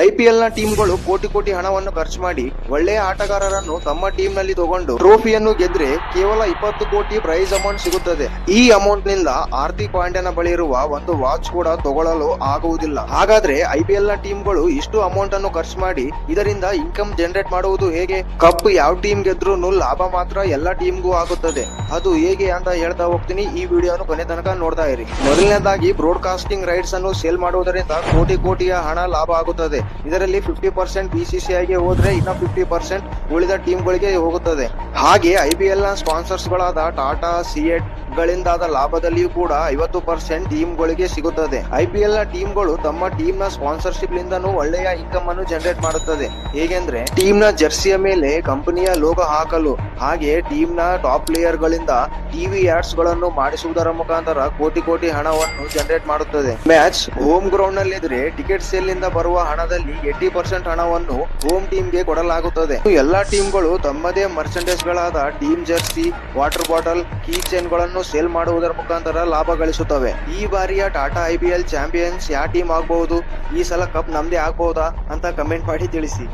IPL ನ ಟೀಮ್ಗಳು ಕೋಟಿ ಕೋಟಿ ಹಣವನ್ನು ಖರ್ಚು ಮಾಡಿ ಒಳ್ಳೆಯ ಆಟಗಾರರನ್ನು ತಮ್ಮ ಟೀಮ್ ನಲ್ಲಿ ತಗೊಂಡು ಟ್ರೋಫಿಯನ್ನು ಗೆದ್ರೆ ಕೇವಲ 20 ಕೋಟಿ ಪ್ರೈಸ್ ಅಮೌಂಟ್ ಸಿಗುತ್ತದೆ. ಈ ಅಮೌಂಟ್ ನಿಂದ ಹಾರ್ದಿಕ್ ಪಾಂಡ್ಯನ ಬಳಿ ಇರುವ ಒಂದು ವಾಚ್ ಕೂಡ ತಗೊಳ್ಳಲು ಆಗುವುದಿಲ್ಲ. ಹಾಗಾದ್ರೆ ಐಪಿಎಲ್ ನ ಟೀಮ್ಗಳು ಇಷ್ಟು ಅಮೌಂಟ್ ಅನ್ನು ಖರ್ಚು ಮಾಡಿ ಇದರಿಂದ ಇನ್ಕಮ್ ಜನರೇಟ್ ಮಾಡುವುದು ಹೇಗೆ? ಕಪ್ ಯಾವ ಟೀಮ್ ಗೆದ್ರೂ ಲಾಭ ಮಾತ್ರ ಎಲ್ಲ ಟೀಮ್ಗೂ ಆಗುತ್ತದೆ. ಅದು ಹೇಗೆ ಅಂತ ಹೇಳ್ತಾ ಹೋಗ್ತೀನಿ. ಈ ವಿಡಿಯೋನು ಕೊನೆ ತನಕ ನೋಡ್ತಾ ಇರಿ. ಮೊದಲನೇದಾಗಿ ಬ್ರಾಡ್ಕಾಸ್ಟಿಂಗ್ ರೈಟ್ಸ್ ಅನ್ನು ಸೇಲ್ ಮಾಡುವುದರಿಂದ ಕೋಟಿ ಕೋಟಿಯ ಹಣ ಲಾಭ ಆಗುತ್ತದೆ. ಇದರಲ್ಲಿ 50% BCCIಗೆ ಹೋದ್ರೆ ಇನ್ನ 50% ಉಳಿದ ಟೀಮ್ಗಳಿಗೆ ಹೋಗುತ್ತದೆ. ಹಾಗೆ ಐಪಿಎಲ್ ನ ಸ್ಪಾನ್ಸರ್ಸ್ ಗಳಾದ ಟಾಟಾ, ಸಿಯೆಟ್ ಗಳಿಂದಾದ ಲಾಭದಲ್ಲಿಯೂ ಕೂಡ 50% ಟೀಮ್ಗಳಿಗೆ ಸಿಗುತ್ತದೆ. ಐಪಿಎಲ್ ನ ಟೀಮ್ಗಳು ತಮ್ಮ ಟೀಮ್ ನ ಸ್ಪಾನ್ಸರ್ಶಿಪ್ ಲಿಂದನೂ ಒಳ್ಳೆಯ ಇನ್ಕಮ್ ಅನ್ನು ಜನರೇಟ್ ಮಾಡುತ್ತದೆ. ಹೇಗೆಂದ್ರೆ ಟೀಮ್ ನ ಜರ್ಸಿಯ ಮೇಲೆ ಕಂಪನಿಯ ಲೋಗೋ ಹಾಕಲು, ಹಾಗೆ ಟೀಮ್ ನ ಟಾಪ್ ಪ್ಲೇಯರ್ ಗಳಿಂದ ಟಿವಿ ಆಡ್ಸ್ ಗಳನ್ನು ಮಾಡಿಸುವುದರ ಮುಖಾಂತರ ಕೋಟಿ ಕೋಟಿ ಹಣವನ್ನು ಜನರೇಟ್ ಮಾಡುತ್ತದೆ. ಮ್ಯಾಚ್ ಹೋಮ್ ಗ್ರೌಂಡ್ ನಲ್ಲಿದ್ರೆ ಟಿಕೆಟ್ ಸೇಲ್ ನಿಂದ ಬರುವ ಹಣದಲ್ಲಿ 80% ಹಣವನ್ನು ಹೋಮ್ ಟೀಮ್ ಗೆ ಕೊಡಲಾಗುತ್ತದೆ. ಎಲ್ಲಾ ಟೀಮ್ಗಳು ತಮ್ಮದೇ ಮರ್ಚೆಂಡೈಸ್ ಗಳಾದ team Jersey, water bottle, key chain ಗಳನ್ನು ಸೇಲ್ ಮಾಡುವುದರ ಮುಖಾಂತರ ಲಾಭ ಗಳಿಸುತ್ತವೆ. ಈ ಬಾರಿಯ ಟಾಟಾ ಐಪಿಎಲ್ ಚಾಂಪಿಯನ್ಸ್ ಯಾವ ಟೀಮ್ ಆಗಬಹುದು? ಈ ಸಲ ಕಪ್ ನಮ್ದೇ ಆಗಬಹುದಾ ಅಂತ ಕಮೆಂಟ್ ಮಾಡಿ ತಿಳಿಸಿ.